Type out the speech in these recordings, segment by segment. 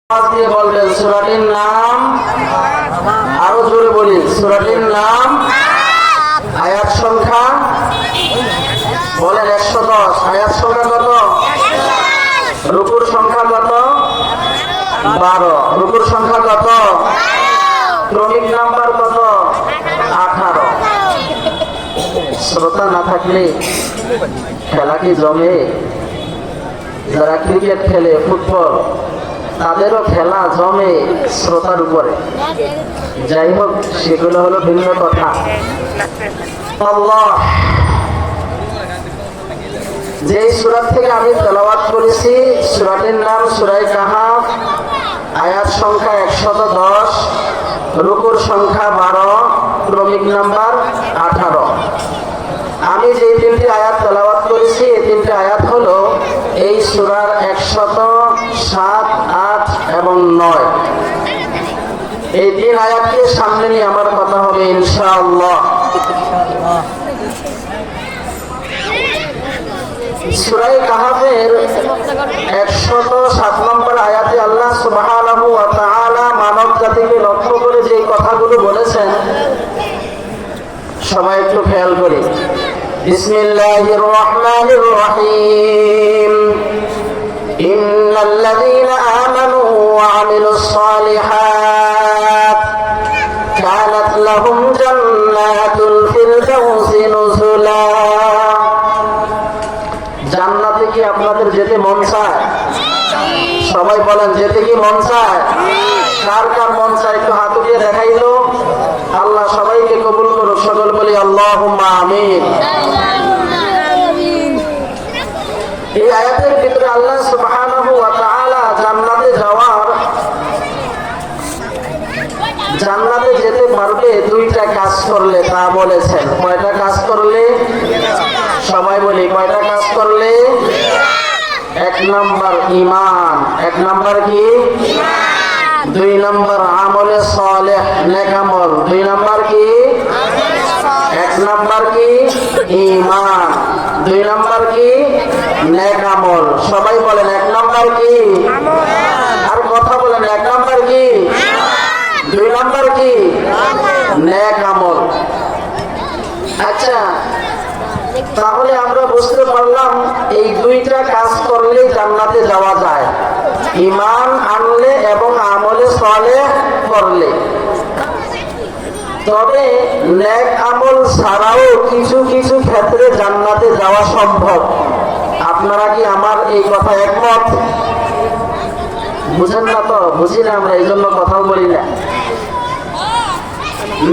আওয়াজ দিয়ে বলবেন সূরাটির নাম। আরো জোরে বলি, সূরাটির নাম। আয়াত সংখ্যা বলেন 110। আয়াত সংখ্যা কত? রুকুর সংখ্যা কত? 12। রুকুর সংখ্যা কত? ক্রমিক নাম্বার কত? 18। শ্রোতা না থাকলে খেলা কি জমে? যারা ক্রিকেট খেলে, ফুটবল, তাদেরও খেলা জমে শ্রোতার উপরে। যাই হোক, সেগুলো হলো ভিন্ন কথা। আল্লাহ যে সূরা থেকে আমি তেলাওয়াত করেছি, সূরাটির নাম সূরা কাহাফ। আয়াত সংখ্যা 110, রুকুর সংখ্যা 12, ক্রমিক নাম্বার 18। আমি যে তিনটি আয়াত তেলাওয়াত করেছি, এই তিনটি আয়াত হলো এই সূরার 107, 8 এবং 9। এই তিন আয়াতকে সামনে নিয়ে আমার কথা হবে ইনশাআল্লাহ। সূরা কাহাফের 107 নম্বর আয়াতে আল্লাহ সুবহানাহু ওয়া তাআলা মানব জাতিকে লক্ষ্য করে যে কথাগুলো বলেছেন, সবাই একটু খেয়াল করি। বিসমিল্লাহির রহমানির রহিম। ইন্নাল্লাযীনা আমানু ওয়া আমিলুস সালিহাত কানাত লাহুম জান্নাতুল ফিরদাউসি নুজুলা। জান্নাতে কি আপনাদের যেতে মন চায়? সবাই বলেন, যেতে কি মন চায়? কার কার মন চায় একটু হাত উঠিয়ে দেখাইলো। আল্লাহ সবাইকে কবুল করুক, সকল বলি আল্লাহুম্মা আমিন। এই আয়াতের ভিতরে আল্লাহ সুবহানাহু ওয়া তাআলা জান্নাতে যেতে পারবে দুইটা কাজ করলে, তা বলেছেন। কয়টা কাজ করলে? সবাই বলি, কয়টা কাজ করলে? 1 নাম্বার ঈমান। 1 নাম্বার কি? 2 নাম্বার আমলে সালেহ, নেক আমল। 2 নাম্বার কি? 1 নাম্বার কি? ঈমান। 2 নাম্বার কি? নেক আমল। সবাই বলেন 1 নাম্বার কি? আর কথা বলেন, 1 নাম্বার কি? 2 নাম্বার কি? নেক আমল। আচ্ছা, তাহলে আমরা বুঝতে পারলাম এই দুইটা কাজ করলে জান্নাতে যাওয়া যায়, ঈমান আনলে এবং আমলে সালেহ করলে। তবে নেক আমল ছাড়াও কিছু কিছু ক্ষেত্রে জান্নাতে যাওয়া সম্ভব। আপনারা কি আমার এই কথা একমত? বুঝেন না তো? বুঝি না আমরা, এই জন্য কথাও বলি না।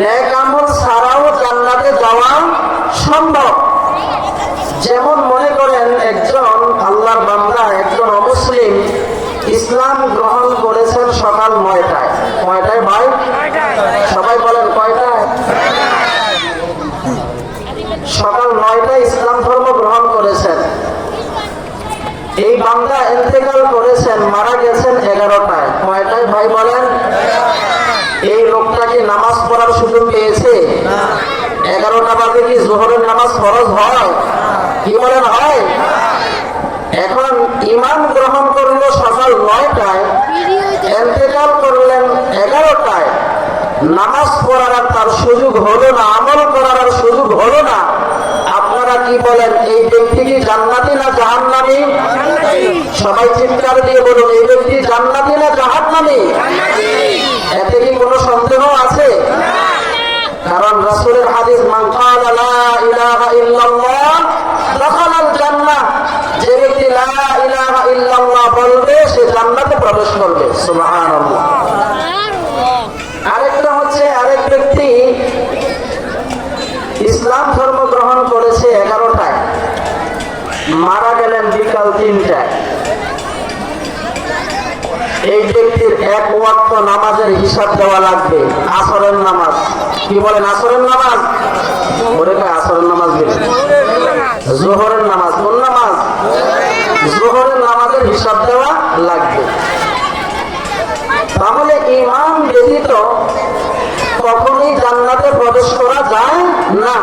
নেক আমল ছাড়াও জান্নাতে যাওয়া সম্ভব। যেমন মনে করেন একজন আল্লাহর বান্দা, একজন অমুসলিম ইসলাম গ্রহণ করেছেন সকাল 9টায়। কয়টায় ভাই? সবাই বলেন কয়টায়? সকাল 9টায় ইসলাম ধর্ম গ্রহণ করেছেন। এই বান্দা ইন্তেকাল করেছেন, মারা গেছেন 11টায়। কয়টায় ভাই বলেন? এই লোকটা কি নামাজ পড়ার সুযোগ পেয়েছে? 11টা বাজে কি জোহরের নামাজ ফরজ হয়? কি বলেন, হয়? এখন ঈমান গ্রহণ করলো সকাল 9টায়, ইন্তেকাল করলেন 11টায়। নামাজ পড়ার আর তার সুযোগ হলো না, আমল করার আর সুযোগ হলো না। আপনারা কি বলেন, এই ব্যক্তি কি জান্নাতি না জাহান্নামী? সবাই চিৎকার দিয়ে বলুন, এই ব্যক্তি জান্নাতি না জাহান্নামী? এতে কি কোনো সন্দেহ আছে? কারণ রাসূলের হাদিস, মান ক্বালা লা ইলাহা ইল্লাল্লাহ দাখালাল জান্নাহ। যে ব্যক্তি লা ইলাহা ইল্লাল্লাহ বলবে, সে জান্নাতে প্রবেশ করবে। সুবহানাল্লাহ। আরেকটা হচ্ছে, আরেক ব্যক্তি ইসলাম ধর্ম গ্রহণ করেছে 11টায়, মারা গেলেন বিকাল 3টায়। এই ব্যক্তির 1 ওয়াক্ত নামাজের হিসাব দেওয়া লাগবে। আসরের নামাজ। কি বলেন, আসরের নামাজ? ওরে ভাই, আসরের নামাজ দিলেন। জোহরের নামাজ। কোন নামাজ? জোহরের নামাজের হিসাব দেওয়া লাগবে। তাহলে ঈমান ব্যতীত কখনোই জান্নাতে প্রবেশ করা যায় না।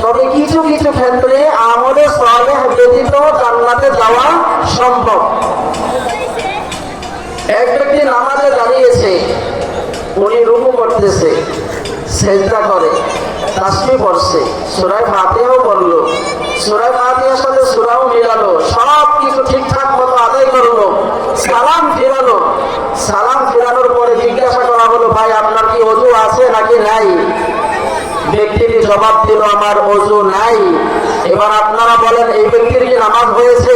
তবে কিছু কিছু ক্ষেত্রে আমলে সালেহ ব্যতীত জান্নাতে যাওয়া সম্ভব। এক ব্যক্তি নামাজে দাঁড়িয়েছে, উনি রুকু করতেছে, সেজদা করে, তাসবিহ পড়ছে, সূরা ফাতিহাও পড়লো, সূরা ফাতিহার সাথে সূরাও মিলালো, সব কিছু ঠিকঠাক মতো আদায় করলো, সালাম ফিরালো। সালাম ফিরানোর পরে জিজ্ঞাসা করা হলো, ভাই আপনার কি ওযু আছে নাকি নাই? ব্যক্তিটি জবাব দিল, আমার ওযু নাই। এবার আপনারা বলেন, এই ব্যক্তির কি নামাজ হয়েছে?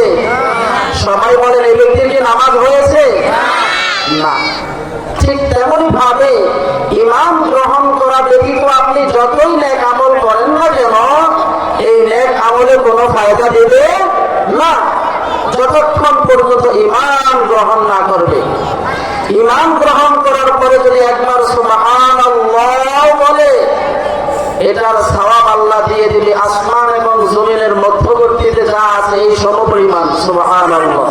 সবাই বলেন, এই ব্যক্তির কি নামাজ হয়েছে? না। ঠিক তেমনি ভাবে ইমাম গ্রহণ করা ব্যতীত আপনি যতই নেক আমল করেন না কেন, এই নেক আমলে কোনো ফায়দা দেবে না, যতক্ষণ পর্যন্ত ইমাম গ্রহণ না করবে। ইমাম গ্রহণ করার পরে যদি একবার সুবহানাল্লাহ বলে, এটার সওয়াব আল্লাহ দিয়ে দিবে আসমান এবং জমিনের মধ্যবর্তীতে যা আছে এই সমপরিমাণ। সুবহানাল্লাহ।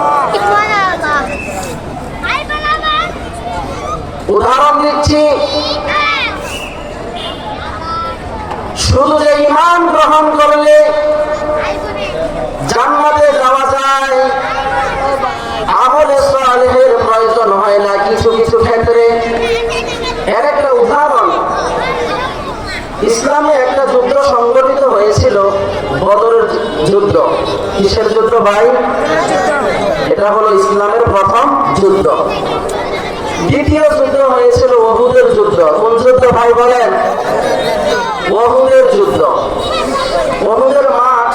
উদাহরণ দিচ্ছি, শুধু যে ঈমান গ্রহণ করলে জান্নাতে যাওয়া যায়, আমলে সালেহের প্রয়োজন হয় না কিছু কিছু ক্ষেত্রে। এর একটা উদাহরণ, ইসলামে একটা যুদ্ধ সংগঠিত হয়েছিল, বদরের যুদ্ধ। কিসের যুদ্ধ ভাই? এটা হলো ইসলামের প্রথম যুদ্ধ। দ্বিতীয় যুদ্ধ হয়েছিল উহুদের যুদ্ধ। কোন যুদ্ধ ভাই বলেন? উহুদের যুদ্ধ। উহুদের মাঠ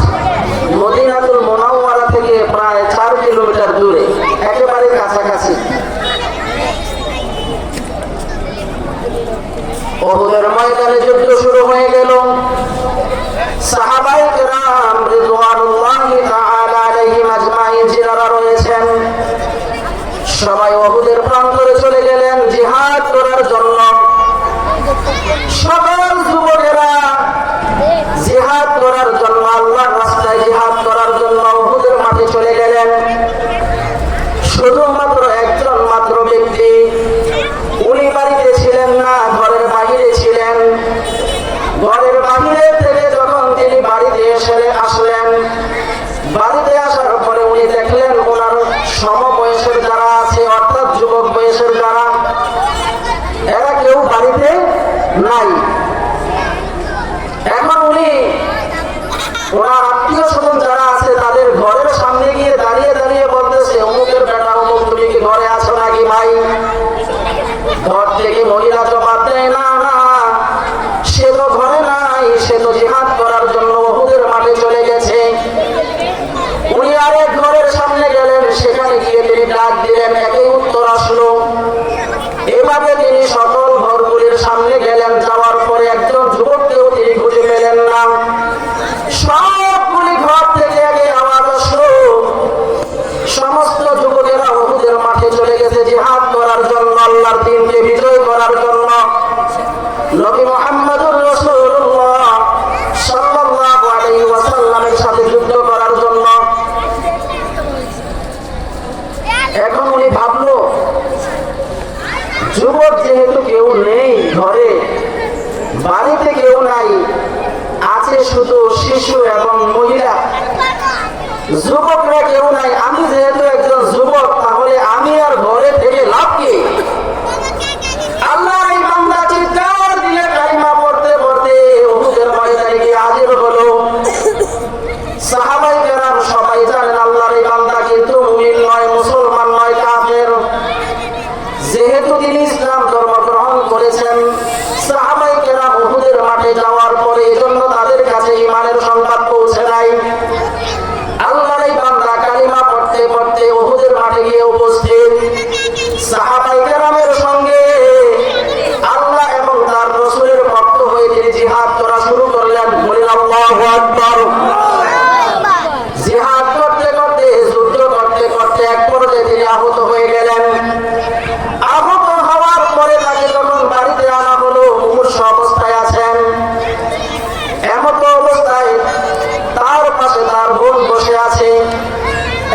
মদিনাতুল মুনাওয়ারা থেকে প্রায় 4 কিলোমিটার দূরে, একেবারে কাছাকাছি। উহুদের ময়দানে যুদ্ধ শুরু হয়ে গেল। সাহাবায়ে কেরাম রিদওয়ানুল্লাহি তাআলা আলাইহিম আজমাইন যারা রয়েছেন, সবাই উহুদের প্রান্তরে চলে গেলেন জিহাদ করার জন্য। সকল যুবকেরা জিহাদ করার জন্য, আল্লাহর রাস্তায় জিহাদ করার জন্য উহুদের মাঠে চলে গেলেন। শুধুমাত্র একজন মাত্র ব্যক্তি, উনি বাড়িতে ছিলেন না, ঘরের বাহিরে ছিলেন। ঘরের বাহিরে থেকে যখন তিনি বাড়িতে আসলেন, বাড়িতে আসার পরে উনি দেখলেন ওনার সমবয়সের যারা আছে, অর্থাৎ যুবক বয়সের যারা, এরা কেউ বাড়িতে নাই। এখন উনি ওনার আত্মীয় স্বজন যারা আছে তাদের ঘরের সামনে গিয়ে দাঁড়িয়ে দাঁড়িয়ে বলতেছে, অমুকের বেটা অমুক, তুমি কি ঘরে আছো নাকি ভাই? ঘর থেকে মহিলা জবাব দেয়, না না, সে তো ঘরে নাই, সে তো জিহাদ করার জন্য উহুদের মাঠে চলে গেছে। উনি আরেক ঘরের সামনে গেলেন, সেখানে গিয়ে তিনি ডাক দিলেন, একই উত্তর আসলো। এভাবে তিনি সকল ঘরগুলির সামনে গেলেন, যাওয়ার পরে একজন যুবককেও তিনি খুঁজে পেলেন না। সবগুলি ঘর থেকে একই আওয়াজ আসলো, সমস্ত যুবকেরা উহুদের মাঠে চলে গেছে জিহাদ করার জন্য, আল্লাহর দ্বীনকে বিজয় করার জন্য, নবী মুহাম্মদুর রাসূলুল্লাহ সাল্লাল্লাহু আলাইহি ওয়াসাল্লামের সাথে যুদ্ধ করার জন্য। এখন উনি ভাবলো, যুবক যেহেতু কেউ নেই ঘরে, বাড়িতে কেউ নাই, আছে শুধু শিশু এবং মহিলা, যুবকরা কেউ নাই, আমি যেহেতু একজন যুবক, তাহলে আমি আর ঘরে থেকে লাভ কি? আল্লাহর এই বান্দা চিৎকার দিয়ে কালিমা পড়তে পড়তে উহুদের ময়দানে গিয়ে হাজির হলো। সাহাবায়ে কেরাম সবাই জানেন আল্লাহর এই বান্দা কিন্তু মুমিন নয়, মুসলমান নয়, কাফের। যেহেতু তিনি ইসলাম ধর্ম গ্রহণ করেছেন, সাহাবায়ে কেরাম উহুদের মাঠে যাওয়ার পরে এজন্য তাদের কাছে ঈমানের সংবাদ পৌঁছে নাই। আল্লাহর এই বান্দা কালিমা পড়তে পড়তে উহুদের মাঠে গিয়ে উপস্থিত। সাহাবায়ে কেরামের সঙ্গে আল্লাহ এবং তার রাসূলের ভক্ত হয়ে তিনি জিহাদ করা শুরু করলেন। বলেন আল্লাহু আকবার। জিহাদ করতে করতে, যুদ্ধ করতে করতে এক পর্যায়ে তিনি আহত হয়ে গেলেন। আহত হওয়ার পরে তাকে যখন বাড়িতে আনা হলো, মুমূর্ষু অবস্থায় আছেন। এমত অবস্থায় তার পাশে তার বোন বসে আছে।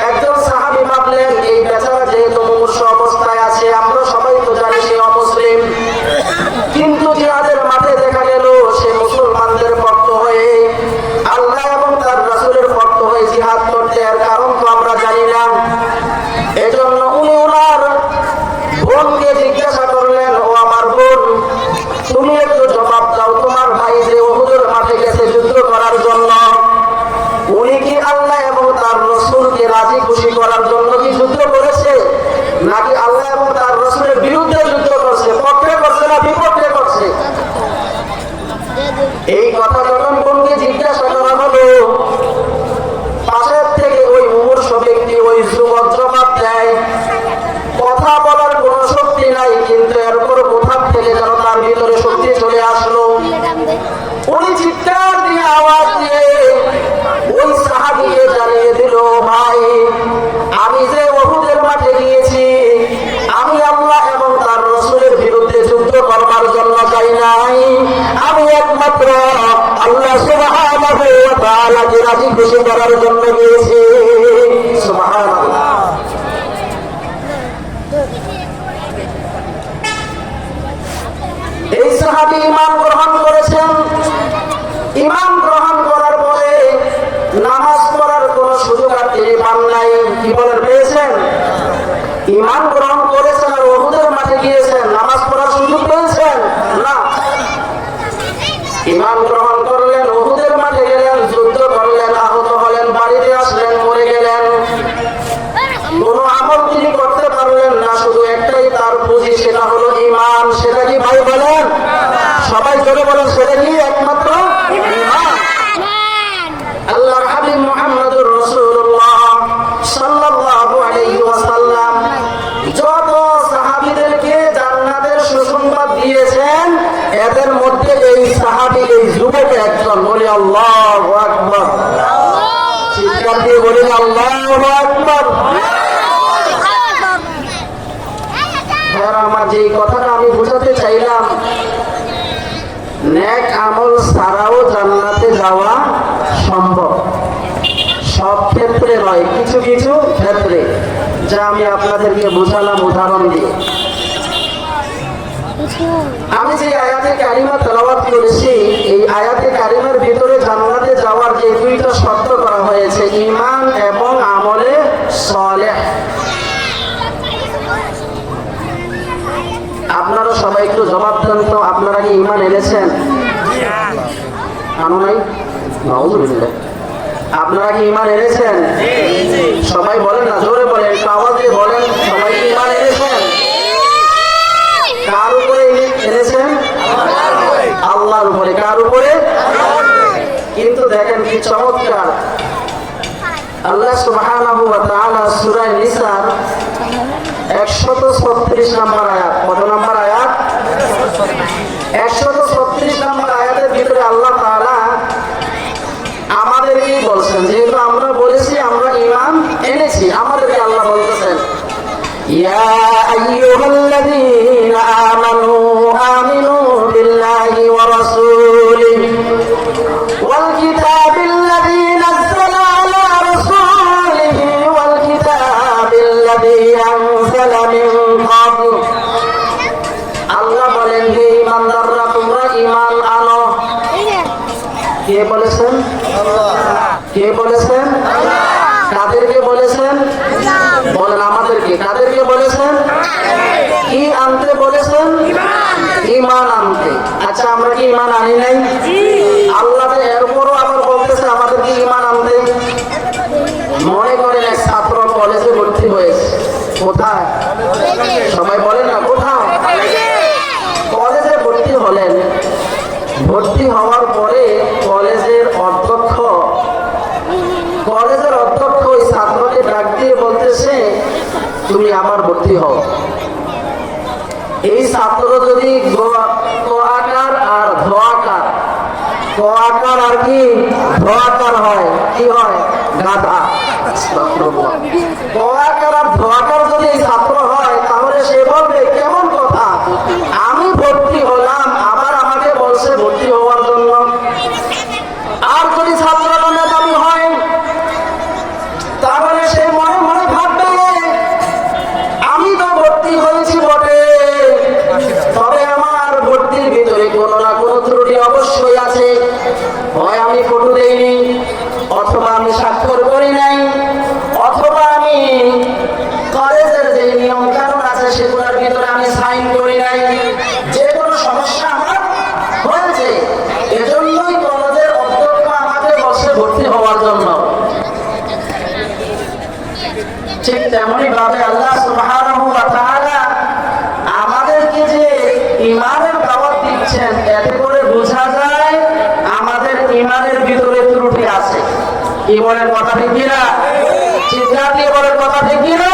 একজন সাহাবী ভাবলেন, এই বেচারা যেহেতু মুমূর্ষু অবস্থায় আছে, আমরা ওনার ভিতরে শক্তি চলে আসলো। উনি চিৎকার দিয়ে আওয়াজ দিয়ে ওই সাহাবীকে জানিয়ে দিল, ভাই আমি যে উহুদের মাঠে গিয়েছি, আমি আল্লাহ এবং তার রাসূলের বিরুদ্ধে যুদ্ধ করবার জন্য যাই নাই, আমি একমাত্র আল্লাহ সুবহানাহু ওয়া তাআলাকে রাজি খুশি করার জন্য গিয়েছি। সুবহানাল্লাহ। এই সাহাবী ঈমান গ্রহণ করেছেন। ঈমান গ্রহণ করার পরে নামাজ পড়ার কোন সুযোগ আর তিনি পান নাই। কি বলেন, পেয়েছেন? ঈমান গ্রহণ করেছেন আর উহুদের মাঠে গিয়েছেন, নামাজ পড়ার সুযোগ পেয়েছেন না। ঈমান গ্রহণ করলেন, উহুদের মাঠে গেলেন, যুদ্ধ করলেন, আহত হলেন, বাড়িতে আসলেন, মরে গেলেন। কোন আমল তিনি করতে পারলেন না, শুধু একটাই তার পুঁজি, সেটা হলো ঈমান। সেটা কি ভাই বলেন? সবাই জোরে বলেন, সেটা কি? একমাত্র ঈমান। আল্লাহর হাবিব মুহাম্মদুর রাসূলুল্লাহ সাল্লাল্লাহু আলাইহি ওয়াসাল্লাম যত সাহাবীদেরকে জান্নাতের সুসংবাদ দিয়েছেন, এদের মধ্যে এই সাহাবী, এই যুবক একজন। বলি আল্লাহু আকবার। চিৎকার দিয়ে বলি আল্লাহু আকবার। আমার যে কথাটা আমি বোঝাতে চাইলাম, নেক আমল ছাড়াও জান্নাতে যাওয়া সম্ভব। সব ক্ষেত্রে নয়, কিছু কিছু ক্ষেত্রে, যা আমি আপনাদেরকে বোঝালাম উদাহরণ দিয়ে। আমি যে আয়াতে কারিমা তেলাওয়াত করেছি, এই আয়াতে কারিমার ভিতরে জান্নাতে যাওয়ার যে দুইটা শর্ত করা হয়েছে, ঈমান এবং আমলে সালেহ। আপনারা সবাই একটু জবাব দেন তো, আপনারা কি ঈমান এনেছেন? আনো নাই? নাউযুবিল্লাহ। আপনারা কি ঈমান এনেছেন? সবাই বলেন না, জোরে বলেন, একটু আওয়াজ দিয়ে বলেন, সবাই কি ঈমান এনেছেন? কার উপরে এনেছেন? আল্লাহর উপরে। কার উপরে? কিন্তু দেখেন কি চমৎকার, আল্লাহ সুবহানাহু ওয়া তাআলা সূরা নিসার 136 নম্বর আয়াত। কত নম্বর আয়াত? 136 নম্বর আয়াতের ভিতরে আল্লাহ তাআলা আমাদেরকেই বলছেন, যেহেতু আমরা বলেছি আমরা ঈমান এনেছি, আমাদেরকে আল্লাহ বলতেছেন, ইয়া আইয়ুহাল্লাযীনা আমানু আমিনু বিল্লাহি ওয়া রাসূলিহি ওয়াল কিতাবিল্লাযী নাযালা আলা রাসূলিহি ওয়াল কিতাবিল্লাযী আনজালা মিন ক্বাবল। আল্লাহ বলেন, হে ঈমানদাররা, তোমরা ঈমান আনো। কে বলেছেন? আল্লাহ। কে বলেছেন? আল্লাহ। কাদেরকে বলেছেন? বলেন আমাদেরকে। কাদেরকে বলেছেন? কি আনতে বলেছেন? ঈমান আনতে। আচ্ছা, আমরা কি ঈমান আনি নাই? আল্লাহ এরপরও আবার বলতেছে আমাদেরকে ঈমান আনতে। মনে করেন এক ছাত্র কলেজে ভর্তি হয়েছে। কোথায়? সবাই বলেন না, কোথায়? কলেজে ভর্তি হলেন। ভর্তি হওয়ার পরে কলেজের অধ্যক্ষ ওই ছাত্রকে ডাক দিয়ে বলতেছে, তুমি আবার ভর্তি হও। এই ছাত্র যদি কোয়াকার আর ধোয়াকার, কোয়াকার আর কি ধোয়াকার হয়, কি হয়? গাধা। কোয়াকার আর ধোয়াকার যদি এই ছাত্র হয়, তাহলে সে বলবে, কেমন কথা, আমি ভর্তি হলাম, আবার আমাকে বলছে ভর্তি হওয়ার জন্য। আর যদি ছাত্রটা মেধাবী হয়, তাহলে সে মনে মনে ভাববে, আমি তো ভর্তি হয়েছি বটে, তবে আমার ভর্তির ভিতরে কোনো না কোনো ত্রুটি অবশ্যই আছে। হয় আমি ফটো দেইনি, অথবা আমি স্বাক্ষর করি নাই, অথবা আমি কলেজের যে নিয়ম কানুন আছে সেগুলোর ভিতরে আমি সাইন করি নাই। যে কোনো সমস্যা আমার হয়েছে, এজন্যই কলেজের অধ্যক্ষ আমাকে বসে ভর্তি হওয়ার জন্য। ঠিক তেমনি ভাবে আল্লাহ সুবহানাহু ওয়া তাআলা আমাদেরকে যে ঈমানের দাওয়াত দিচ্ছেন, এতে করে বোঝা যায় আমাদের ঈমানের ভিতরে ত্রুটি আছে। কি বলেন, কথা ঠিক কিনা? চিৎকার দিয়ে বলেন, কথা ঠিক কিনা?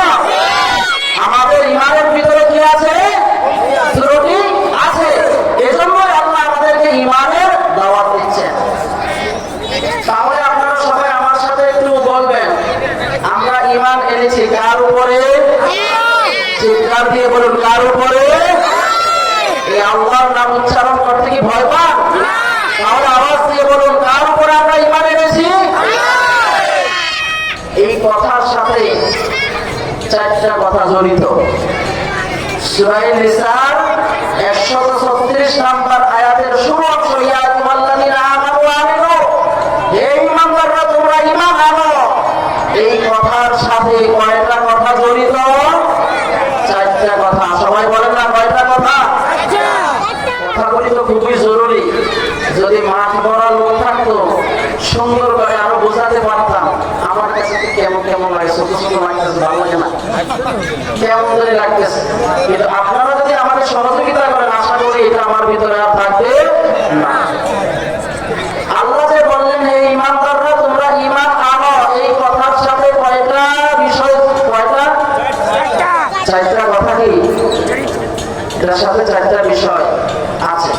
আমাদের ঈমানের ভিতরে কি আছে? ত্রুটি আছে। দিয়ে বলুন কার উপরে? এই আল্লাহর নাম উচ্চারণ করতে কি ভয় পান? তাহলে আওয়াজ দিয়ে বলুন কার উপরে আমরা ঈমান এনেছি? এই কথার সাথে চারটা কথা জড়িত। সূরা নিসার 136 নম্বর আয়াতের শুরু অংশ, ইয়া আইয়ুহাল্লাযীনা আমানু আমিনু, হে ঈমানদাররা তোমরা ঈমান আনো। এই কথার সাথে কয়টা কথা জড়িত? চারটা কথা। সবাই বলেন না কয়টা কথা? কথাগুলি তো খুবই জরুরি। যদি মাঠ ভরা লোক থাকতো সুন্দর করে আরো বোঝাতে পারতাম। আমার কাছে কেমন কেমন লাগে, ছোট ছোট লাগতেছে, ভালো লাগে না, কেমন ধরে লাগতেছে। কিন্তু আপনারা যদি আমাকে সহযোগিতা করেন, আশা করি এটা আমার ভিতরে আর থাকবে না। আল্লাহ যে বললেন হে ঈমানদাররা তোমরা ঈমান আনো, এই কথার সাথে কয়টা বিষয়? কয়টা? চারটা কথা। কি এটার সাথে চারটা বিষয় আছে।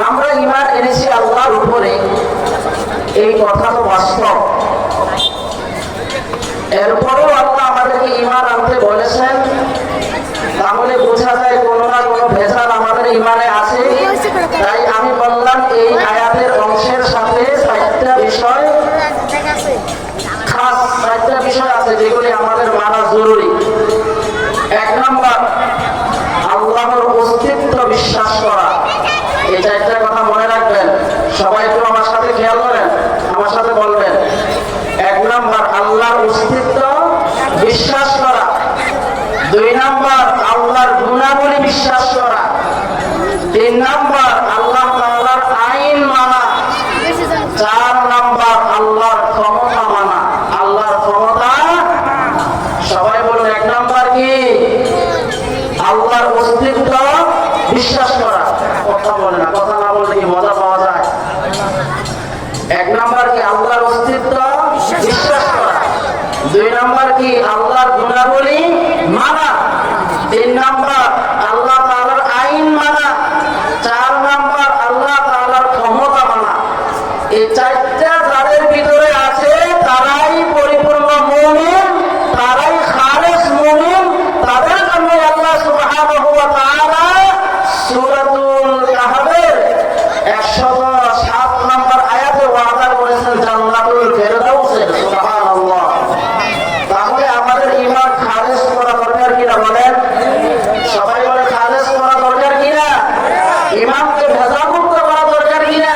আমরা ঈমান এনেছি আল্লাহর উপরে, এই কথা তো বাস্তব। এরপরেও আল্লাহ আমাদেরকে ঈমান আনতে বলেছেন, তাহলে বোঝা যায় কোনো না কোনো ভেজাল আমাদের ঈমানে আছে। তাই আমি বললাম এই আয়াতের অংশের সাথে চারটা বিষয়, খাস চারটা বিষয় আছে যেগুলি আমাদের মানা জরুরি। এক নম্বর, আল্লাহর অস্তিত্ব বিশ্বাস করা। এই চারটা কথা মনে রাখবেন। সবাই একটু আমার সাথে খেয়াল করেন, আমার সাথে বলবেন। এক নম্বর, আল্লাহর অস্তিত্ব বিশ্বাস করা। দুই নম্বর, আল্লাহর গুণাবলী বিশ্বাস করা। তিন নম্বর, আল্লাহ তাআলার আইন মানা। চার নম্বর, আল্লাহর ক্ষমতা মানা। আল্লাহর ক্ষমতা। সবাই বলুন এক নম্বর কি? আল্লাহর অস্তিত্ব বিশ্বাস করা। কথা বলে না, কথা না বললে কি মজা পাওয়া যায়? এক নম্বর কি? আল্লাহর অস্তিত্ব বিশ্বাস করা। দুই নম্বর কি? আল্লাহর গুণাবলী মানা। তিন নম্বর, আল্লাহ তাআলার আইন মানা। চার নম্বর, আল্লাহ তাআলার ক্ষমতা মানা। এই চারটা যাদের ভিতরে আছে তারাই পরিপূর্ণ মুমিন, তারাই খালেস মুমিন। তাদের জন্য আল্লাহ সুবহানাহু ওয়া তাআলা সূরাতুল কাহফের 107 নম্বর আয়াতে ওয়াদা করেছেন জান্নাতুল ফেরদাউসের। সুবহানাল্লাহ। তাহলে আমাদের ঈমান খালেস করা দরকার কিনা বলেন? সবাই বলে খালেস করা দরকার কিনা? ঈমানকে ভেজালমুক্ত করা দরকার কিনা?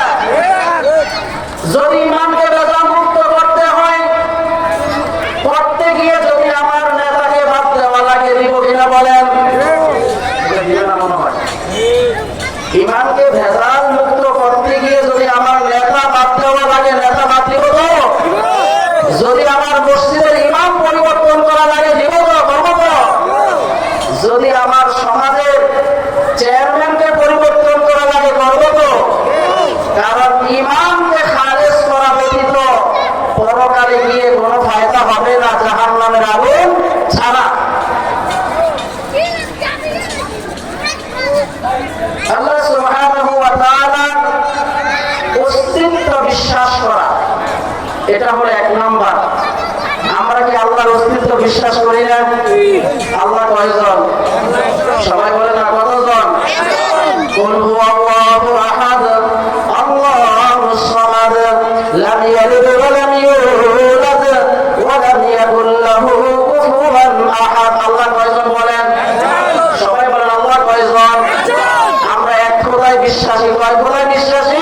যদি ঈমানকে ভেজালমুক্ত করতে হয়, করতে গিয়ে যদি আমার নেতাকে বাদ দেওয়া লাগে, দিব কিনা বলেন? দিবে না মনে হয়। ঈমানকে ভেজাল মুক্ত করতে গিয়ে যদি আমার নেতা বাদ দেওয়া লাগে, নেতা বাদ দিব তো? যদি আমার মসজিদের ইমাম পরিবর্তন করা লাগে, দিব তো? করবো তো? যদি আমার সমাজের চেয়ারম্যানকে পরিবর্তন করা লাগে, করবো তো? কারণ ঈমানকে খালেস করা ব্যতীত পরকালে গিয়ে কোনো ফায়দা হবে না জাহান্নামের আগুন ছাড়া। আল্লাহ সুবহানাহু ওয়া তাআলার অস্তিত্ব বিশ্বাস করা, এটা হলো এক নাম্বার। আমরা কি আল্লাহর অস্তিত্ব বিশ্বাস করি না? আল্লাহ কয়জন? সবাই বলে না কতজন? কুল হুয়াল্লাহু আহাদ আল্লাহুস সামাদ লাম ইয়ালিদ ওয়া লাম ইউলাদ ওয়া লাম ইয়াকুল লাহু কুফুয়ান আহাদ। আল্লাহ কয়জন বলেন? সবাই বলেন আল্লাহ কয়জন? আমরা এক খোদায় বিশ্বাসী। কয় খোদায় বিশ্বাসী?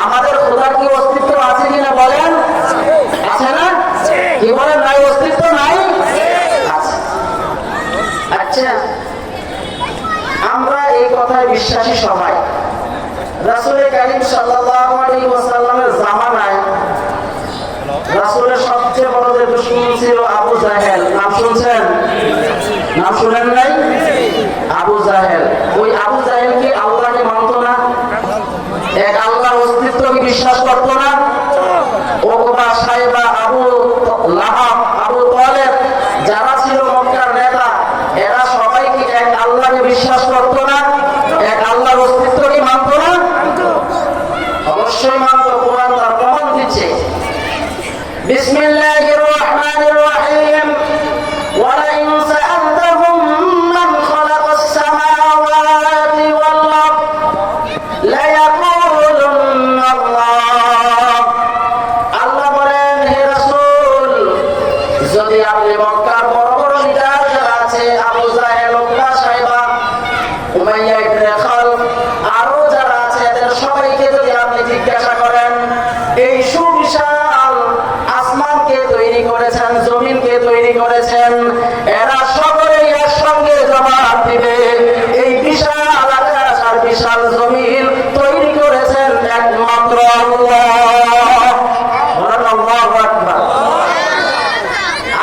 আমাদের খোদার কি অস্তিত্ব আছে কিনা বলেন? আছে না? কি বলেন? নাই, অস্তিত্ব নাই? আছে। আচ্ছা, আমরা এই কথায় বিশ্বাসী সবাই। রাসূল কারীম সাল্লাল্লাহু আলাইহি ওয়াসাল্লামের জামানায় রাসূলের সবচেয়ে বড় যে দুশমন ছিল আবু জাহেল। নাম শুনছেন? নাম শুনেন নাই? আবু জাহেল। ওই আবু জাহেল কি আল্লাহকে মানত না? এক আল্লাহর অস্তিত্ব কি বিশ্বাস করতো না? ওকবা, সাইবা, আবু লাহাব, আবু তালেব যারা ছিল মক্কার নেতা, এরা সবাই কি এক আল্লাহকে বিশ্বাস করতো না? এক আল্লাহর অস্তিত্ব কি মানত না? অবশ্যই মানত। কোরআন তার প্রমাণ দিচ্ছে। বিসমিল্লাহির রহমানির রহিম। করেছেন, এরা সকলেই একসঙ্গে জবাব দিবে। এই বিশাল আকাশ আর বিশাল জমিন তৈরি করেছেন একমাত্র আল্লাহ। বলেন আল্লাহু আকবার।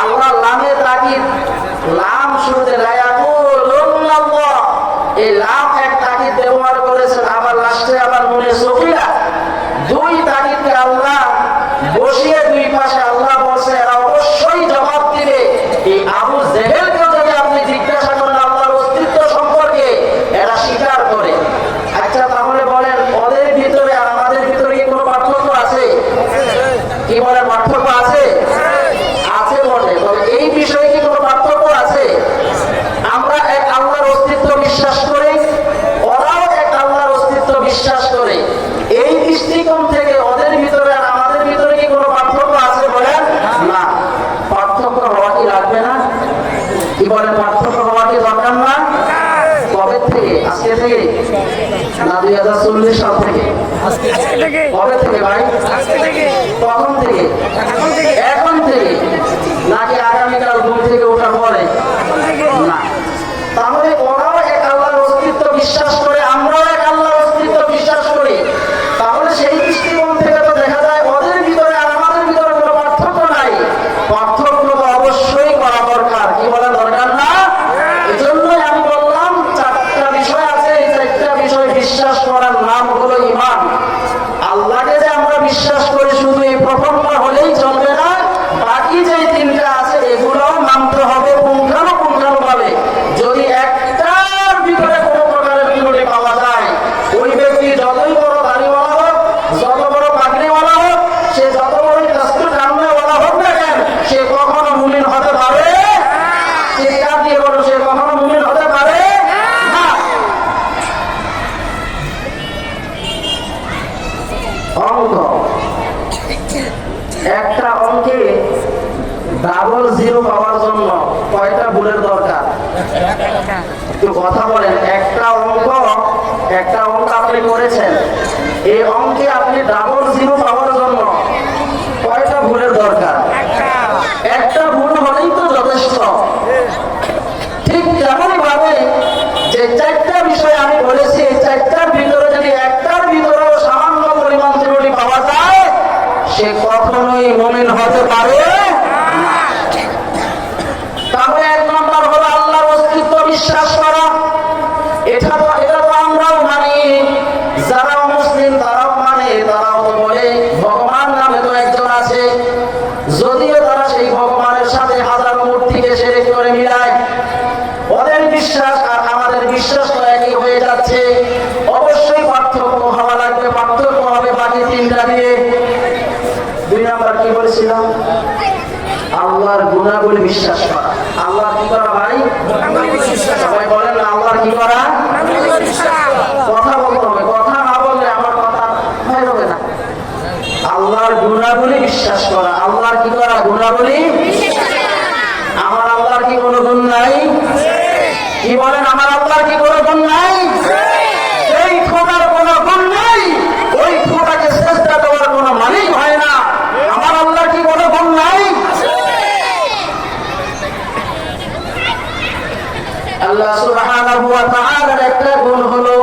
আল্লাহ লামে তাকিদ, লাম শুরুতে লা ইয়াকুলুল্লাহ, এই লাম এক তাকিদ ব্যবহার করেছেন, আবার লাস্টে আবার নুনে সকিলা, দুই তাকিদকে আল্লাহ বসিয়ে দুই পাশে আল্লাহ বলছে এরা অবশ্যই জবাব দিবে। এই আবু জেহেলকেও যদি আপনি জিজ্ঞাসা করেন আল্লাহর অস্তিত্ব সম্পর্কে, এরা স্বীকার করে। আচ্ছা তাহলে বলেন ওদের ভিতরে আর আমাদের ভিতরে কি কোনো পার্থক্য আছে? কি বলেন, পার্থক্য আছে? আছে বলে। তবে এই বিষয়ে কি কোনো পার্থক্য আছে? আমরা এক আল্লাহর অস্তিত্ব বিশ্বাস করি, ওরাও এক আল্লাহর অস্তিত্ব বিশ্বাস করে। এই দৃষ্টিকোণ থেকে ওদের ভিতরে আর আমাদের ভিতরে কি কোনো পার্থক্য আছে বলেন? না। পার্থক্য হওয়া কি লাগবে না? কি বলেন, পার্থক্য হওয়া কি দরকার না? কবে থেকে? আজকে থেকে না 2040 সাল থেকে? কবে থেকে ভাই? কখন থেকে? এখন থেকে নাকি আগামীকাল ঘুম থেকে ওঠার পরে? না। তাহলে ওরাও এক আল্লাহর অস্তিত্ব বিশ্বাস করে, আমরাও এক আল্লাহর অস্তিত্ব বিশ্বাস করি। তাহলে সেই দৃষ্টিকোণ থেকে তো দেখা যায় ওদের ভিতরে আর আমাদের ভিতরে কোনো পার্থক্য নাই। পার্থক্য তো অবশ্যই করা দরকার। কি বলেন, দরকার না? এজন্যই আমি বললাম চারটা বিষয় আছে, এই চারটা বিষয় বিশ্বাস করার নাম হলো ঈমান। আল্লাহকে যে আমরা বিশ্বাস করি শুধু এই প্রথমটা হলেই চলবে না, বাকি যে তিনটা আছে এগুলোও মানতে হবে পুঙ্খানুপুঙ্খানুভাবে। যদি একটার ভিতরে কোনো প্রকারের ত্রুটি পাওয়া যায়, ওই ব্যক্তি যতই বড় দাড়িওয়ালা হোক, যত বড় পাগড়িওয়ালা হোক, সে যত বড় দস্তুর জাননেওয়ালা হোক না কেন, সে কখনো মুমিন হতে পারে? চিৎকার দিয়ে বলো, সে কখনো মুমিন হতে পারে না। অঙ্ক, একটা অঙ্কে ডাবল জিরো পাওয়ার জন্য কয়টা ভুলের দরকার? একটু কথা বলেন। একটা অঙ্ক আপনি করেছেন, এই অঙ্কে আপনি ডাবল জিরো পাওয়ার জন্য কয়টা ভুলের দরকার? একটা ভুল হলেই তো যথেষ্ট। ঠিক তেমনই ভাবে যে চারটা বিষয় আমি বলেছি, এই চারটার ভিতরে যদি একটার ভিতরেও সামান্য পরিমাণ ত্রুটি পাওয়া যায়, সে কখনোই মুমিন হতে পারে না। তাহলে এক নম্বর হলো আল্লাহর অস্তিত্ব বিশ্বাস করা। এটা তো আমরাও মানি, যারা মুসলিম তারাও মানে, তারাও তো বলে ভগবান নামে তো একজন আছে, যদিও তারা সেই ভগবানের সাথে হাজারো মূর্তিকে শিরক করে মিলায়। ওদের বিশ্বাস আর আমাদের বিশ্বাস তো একই হয়ে যাচ্ছে। অবশ্যই পার্থক্য হওয়া লাগবে, পার্থক্য হবে বাকি তিনটা দিয়ে। দুই নাম্বার কি বলেছিলাম? আল্লাহর গুণাবলী বিশ্বাস করা। আল্লাহর কি করা ভাই? সবাই বলেন না, আল্লাহর কি করা? কথা বলতে হবে, কথা না বললে আমার কথা বের হবে না। আল্লাহর গুণাবলী বিশ্বাস করা। আল্লাহর কি করা? গুণাবলী। আমার আল্লাহর কি কোনো গুণ নাই? কি বলেন, আমার আল্লাহর কি কোনো গুণ নাই? এই খোদার কোনো গুণ নাই, ওই খোদাকে চেষ্টা দেওয়ার কোনো মালিক হয় না। আমার আল্লাহর কি কোনো গুণ নাই? আল্লাহ সুবহানাহু ওয়া তাআলার একটা গুণ হলো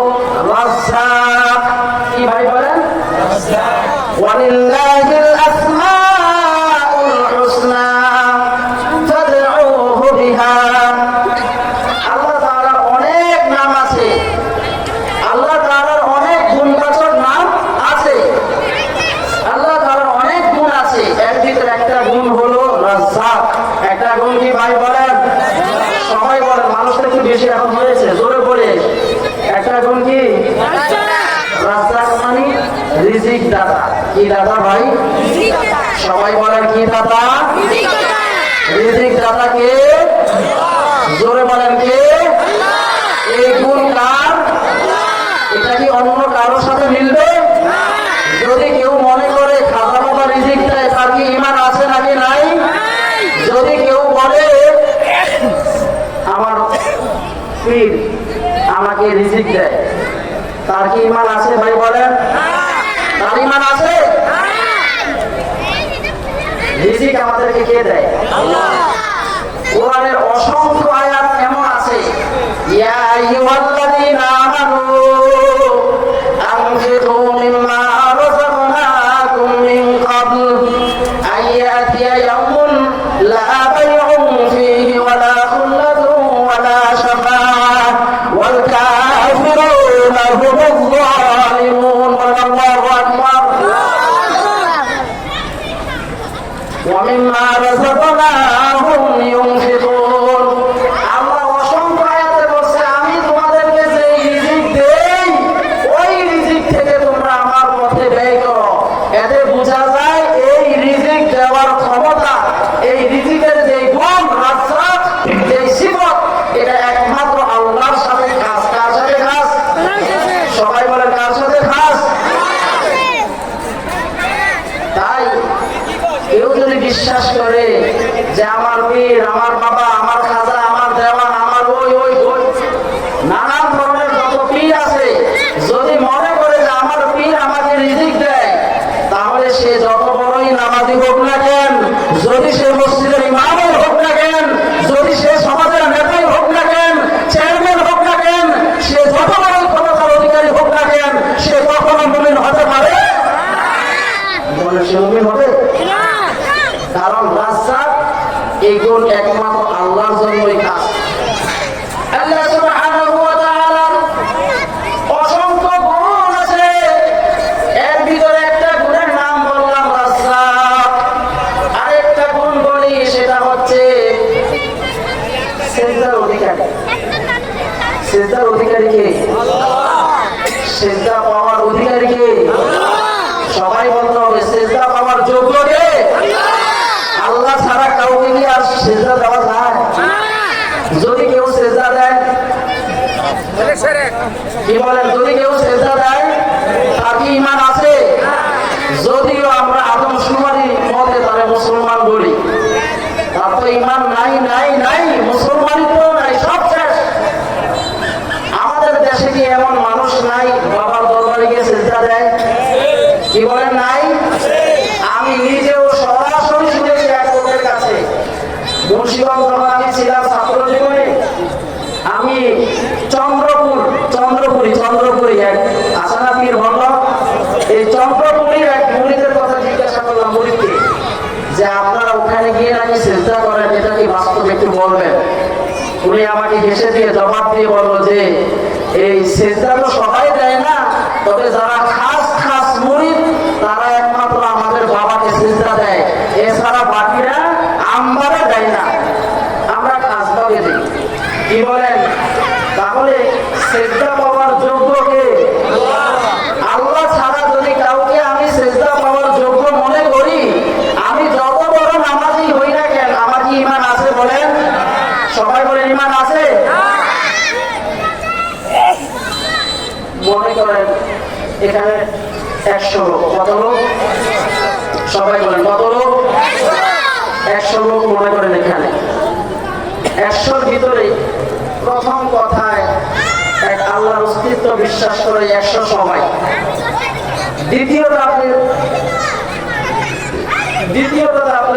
রাজ্জাক। কি ভাই বলেন? রাজ্জাক। ওয়ালিল্লাহিল আসমাউল হুসনা ফাদউহু বিহা। আল্লাহ তাআলার অনেক নাম আছে, আল্লাহ তাআলার অনেক গুণবাচক নাম আছে, আল্লাহ তাআলার অনেক গুণ আছে। এর ভিতরে একটা গুণ হলো রাজ্জাক। একটা গুণ কি ভাই বলেন? সবাই বলেন, মানুষটা কি বেশি এখন হয়েছে? জোরে বলে। একটা গুণ কি? রাজ্জাক মানে রিজিক দাতা। কি দাতা ভাই? সবাই বলেন কি দাতা? রিজিক দাতা কে? জোরে বলেন কে? এই গুণ কার? এটা কি অন্য কারোর সাথে মিলবে? যদি কেউ মনে করে খাজা বাবা রিজিক দেয়, তার কি ঈমান আছে নাকি নাই? যদি কেউ বলে আমার পীর আমাকে রিজিক দেয়, তার কি ঈমান আছে ভাই বলেন? তার ঈমান আছে? রিজিক আমাদেরকে কে দেয়? সেজদার অধিকারী। সেজদার অধিকারী কে? সেজদা পাওয়ার অধিকারী কে? সবাই বলতে হবে সেজদা পাওয়ার যোগ্য কে? আল্লাহ ছাড়া কাউকে কি আর সেজদা দেওয়া যায়? যদি কেউ সেজদা দেয়, কি বলেন, যদি কেউ সেজদা দেয় তার কি ঈমান আছে? যদিও আমরা আদমশুমারি মতে তারে মুসলমান বলি, তার তো ঈমান নাই নাই নাই, মুসলমানিত্ব নাই, সব শেষ। আমাদের দেশে কি এমন মানুষ নাই বাবার দরবারে গিয়ে সেজদা দেয়? কি বলেন নাই? আমি নিজেও সরাসরি শুনেছি এক লোকের কাছে। মুন্সিগঞ্জ যখন আমি ছিলাম ছাত্র জীবনে, আমি চন্দ্রপুরি এক আসানা পীর বলল, এই চন্দ্রপুরীর এক মুরিদের কথা জিজ্ঞাসা করলাম মুরিদকে, যে আপনারা ওখানে গিয়ে নাকি চেষ্টা করেন, এটা কি বাস্তব, একটু বলবেন? উনি আমাকে হেসে দিয়ে জবাব দিয়ে বললো যে এই চেষ্টা তো সবাই দেয় না, তবে যারা খাস খাস মুরিদ তারা একমাত্র আমাদের বাবাকে চেষ্টা দেয়, এছাড়া বাকিরা আমবারে দেয় না, আমরা খাস ভাবে দিই। কি বলেন? তাহলে সেজদা পাওয়ার যোগ্য কে? আল্লাহ ছাড়া যদি কাউকে আমি সেজদা পাওয়ার যোগ্য মনে করি, আমি যত বড় নামাজি হই না কেন, আমার কি ঈমান আছে বলেন? সবাই বলেন ঈমান আছে? মনে করেন এখানে 100 লোক, কত লোক? সবাই বলেন কত লোক? 100 লোক মনে করেন এখানে। 100-র ভিতরে প্রথম কথায় এক আল্লাহর অস্তিত্ব বিশ্বাস করে 100 সবাই। দ্বিতীয়ত আপনি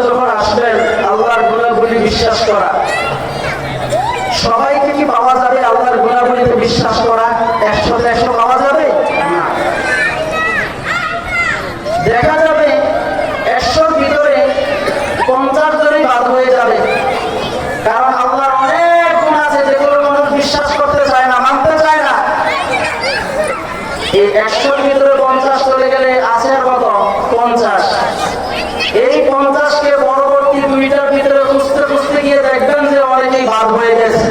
যখন আসবেন আল্লাহর গুণাবলী বিশ্বাস করা। সবাইকে কি পাওয়া যাবে আল্লাহর গুণাবলীতে বিশ্বাস করা? 100 পাওয়া যাবে না। দেখা যাবে 100-র ভিতরে 50 জনই বাদ হয়ে যাবে, কারণ আল্লাহর অনেক গুণ আছে যেগুলো মানুষ বিশ্বাস করতে চায় না, মানতে চায় না। এই 100-র ভিতরে 50 চলে গেলে আছে আর কত? 50। এই 50-কে পরবর্তী 2টার ভিতরে খুঁজতে গিয়ে দেখবেন যে অনেকেই বাদ হয়ে গেছে।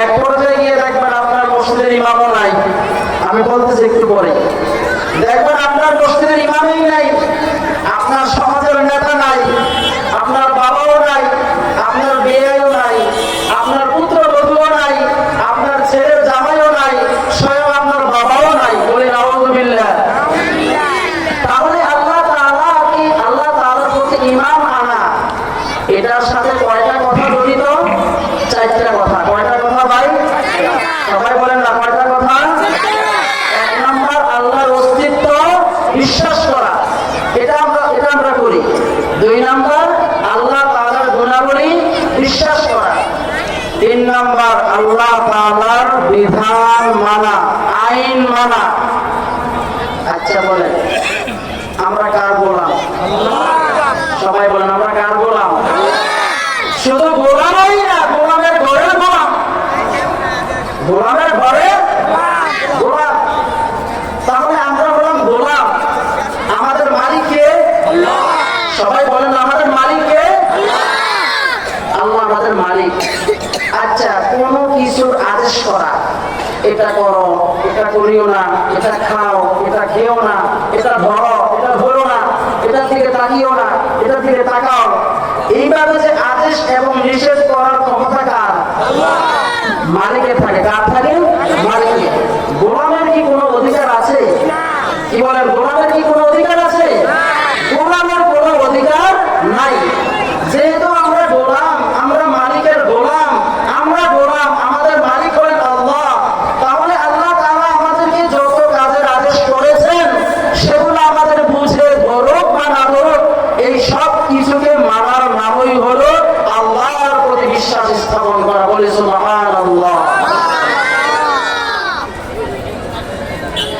এক পর্যায়ে গিয়ে দেখবেন আপনার মসজিদের ইমামও নাই। আমি বলতেছি একটু পরে দেখবেন আপনার মসজিদের ইমামই নাই, আপনার সমাজের নেতা নাই, আপনার বাবাও নাই, আপনার বিয়েও নাই, আপনার পুত্রবধূও নাই, আপনার ছেলের জামাইও নাই, স্বয়ং আপনার বাবাও নাই। বলি নাউযুবিল্লাহ। তাহলে আল্লাহ তাআলার প্রতি ঈমান আনা, এটার সাথে কয়টা কথা জড়িত? 4টা কথা। কয়টা কথা ভাই? সবাই বলেন না কয়টা কথা? 1 নাম্বার আল্লাহর অস্তিত্ব বিশ্বাস করা, এটা আমরা করি। 2 নাম্বার আল্লাহ তাআলার গুণাবলী বিশ্বাস করা। 3 নাম্বার আল্লাহ তাআলার বিধান মানা, আইন মানা। আচ্ছা বলেন আমরা কার গোলাম? সবাই বলেন আমরা কার গোলাম? শুধু গোলামই না, গোলামের ঘরের গোলাম, গোলামের ঘরে গোলাম। তাহলে আমরা বললাম গোলাম, আমাদের মালিক কে? সবাই বলেন আমাদের মালিক কে? আল্লাহ আমাদের মালিক। আচ্ছা, কোনো কিছুর আদেশ করা, এটা করো, এটা করিও না, এটা খাও, এটা খেও না, এটা ধরো, এটা ধরো না, এটার দিকে তাকিও না, এটার দিকে তাকাও, এইভাবে যে আদেশ এবং নিষেধ করার ক্ষমতা কার? মালিকের থাকে। কার থাকে? মালিকের। গোলামের কি কোনো অধিকার আছে? কি বলেন, গোলামের কি কোনো অধিকার আছে? গোলামের কোনো অধিকার নাই। যেহেতু আমরা গোলাম, আমরা মালিকের গোলাম, আমরা গোলাম, আমাদের মালিক হলেন আল্লাহ। তাহলে আল্লাহ তাআলা আমাদেরকে যত কাজের আদেশ করেছেন সেগুলো আমাদের বুঝে ধরুক বা না ধরুক, এই সব কিছুকে মানার নামই হলো আল্লাহর প্রতি বিশ্বাস স্থাপন করা। বলি সুবহানাল্লাহ।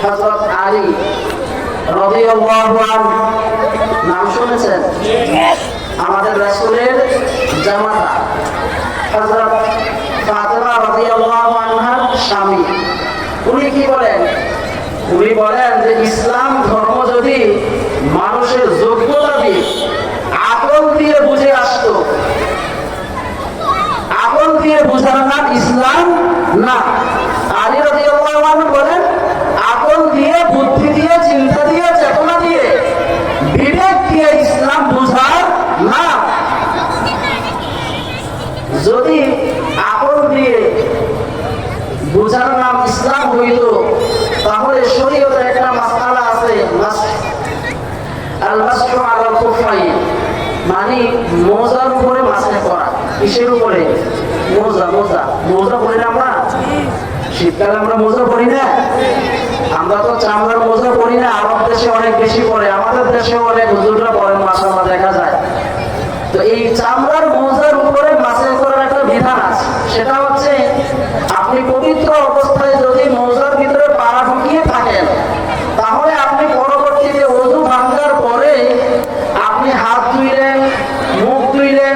হযরত আলী রাদিয়াল্লাহু আনহু নাম শুনেছেন? আমাদের রাসূলের জামাতা হযরত ফাতেমা রাদিয়াল্লাহু আনহার স্বামী। উনি কি বলেন? উনি বলেন যে ইসলাম ধর্ম যদি মানুষের যোগ্যতা দিয়ে আকল দিয়ে বুঝে আসতো, আকল দিয়ে বুঝার না। আলী রাদিয়াল্লাহু আনহু বলেন, আকল দিয়ে, বুদ্ধি দিয়ে, চিন্তা দিয়ে, চেতনা দিয়ে, বিবেক দিয়ে ইসলাম বুঝার না। যদি আকল দিয়ে বুঝার নাম ইসলাম হইত, তাহলে শরীয়তের একটা মাসআলা আছে, আল মাসহু আলাল কুফাইন, মানে মোজার উপরে মাসে করা। কিসের উপরে? মোজা। মোজা মোজা পরি না আমরা? শীতকালে আমরা মোজা পরি না? আমরা তো চামড়ার মোজা পরি না, আরব দেশে অনেক বেশি পরে, আমাদের দেশেও অনেক হুজুররা পরেন, মাশাআল্লাহ দেখা যায়। তো এই চামড়ার মোজার উপরে মাসে করার একটা বিধান আছে। সেটা হচ্ছে, আপনি পবিত্র অবস্থায় যদি মোজার ভিতরে পা ঢুকিয়ে থাকেন, তাহলে আপনি পরবর্তীতে ওযু ভাঙার পরে আপনি হাত ধুইলেন, মুখ ধুইলেন,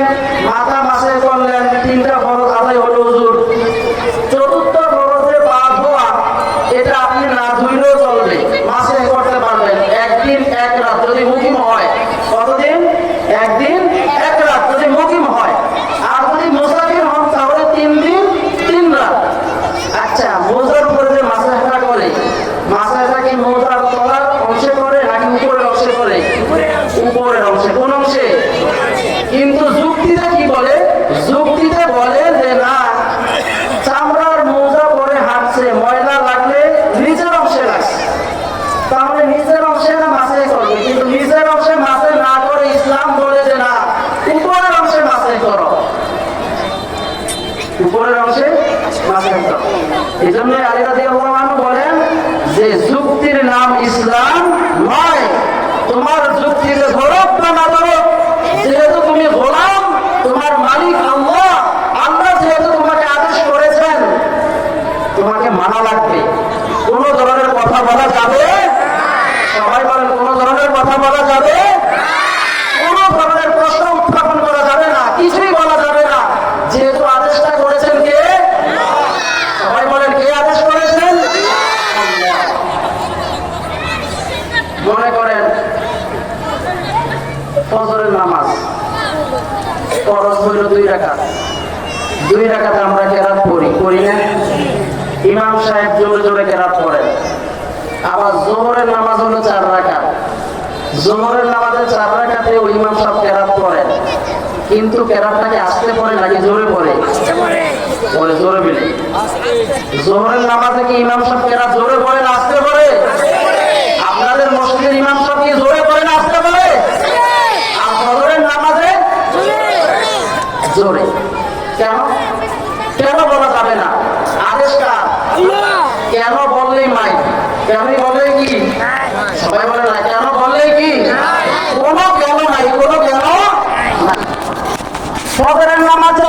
মাথা মাসে করলেন, 3টা ফরজ আদায় হলো ওযুর। চতুর্থ ফরজে পা ধোয়া, এটা আপনি না ধুইলেও চলবে, মাসে করতে পারবেন। একদিন এক রাত যদি মুকিম হয়। কতদিন? একদিন এক রাত যদি মুকিম হয়। আর যদি মুসাফির হন, তাহলে 3 দিন 3 রাত। আচ্ছা, মোজার উপরে যে মাসাজটা করে, মাসাজটা কি মোজার তলার অংশে করে নাকি উপরের অংশে করে? উপরের অংশে। কোন অংশে? কিন্তু যুক্তিতে কি বলে? যুক্তিতে বলে যে না, চামড়ার মোজা পরে হাঁটছে, ময়লা লাগলে নিচের অংশে লাগছে, তাহলে নিচের অংশে না মাসে করবে। কিন্তু নিচের অংশে মাসে না করে ইসলাম বলে যে না, উপরের অংশে মাসে করো, উপরের অংশে মাসে করো। এই জন্য আলী রাদিয়াল্লাহু আনহু বলেন যে যুক্তির নাম ইসলাম নয়। তোমার যুক্তিকে ধরো বা না ধরো, যেহেতু তুমি গোলাম, তোমার মালিক আল্লাহ, আল্লাহ যেহেতু তোমাকে আদেশ করেছেন, তোমাকে মানা লাগবে। কোন ধরনের কথা বলা যাবে? সবাই বলেন, কোন ধরনের কথা বলা যাবে? কোন ধরনের প্রশ্ন উত্থাপন করা যাবে না, কিছুই বলা যাবে না, যেহেতু আদেশটা করেছেন কে? সবাই বলেন, কে আদেশ করেছেন? মনে করেন ফজরের নামাজ ফরজ হইল 2 রাকাত। 2 রাকাতে আমরা কেরাত পড়ি না? ইমাম সাহেব জোরে জোরে কেরাত পড়েন। আবার যোহরের নামাজ হলো 4 রাকাত। যোহরের নামাজে 4 রাকাতে ওই ইমাম সাহেব কেরাত পড়েন, কিন্তু কেরাতটাকে আস্তে পড়ে নাকি জোরে পড়ে? পড়ে জোরে বলে। যোহরের নামাজে কি ইমাম সাহেব কেরাত জোরে পড়ে না আস্তে পড়ে? আপনাদের মসজিদের ইমাম সাহেব কি জোরে পড়ে না আস্তে পড়ে? আর ফজরের নামাজে জোরে। কেন? কেন বলা যাবে না? আদেশ কার? কেন বললেই মাই? কেন বললেই কি? সবাই বলে না, কেন বললেই কি? কোনো কেন নাই, কোনো কেন নাই। ফজরের নামাজে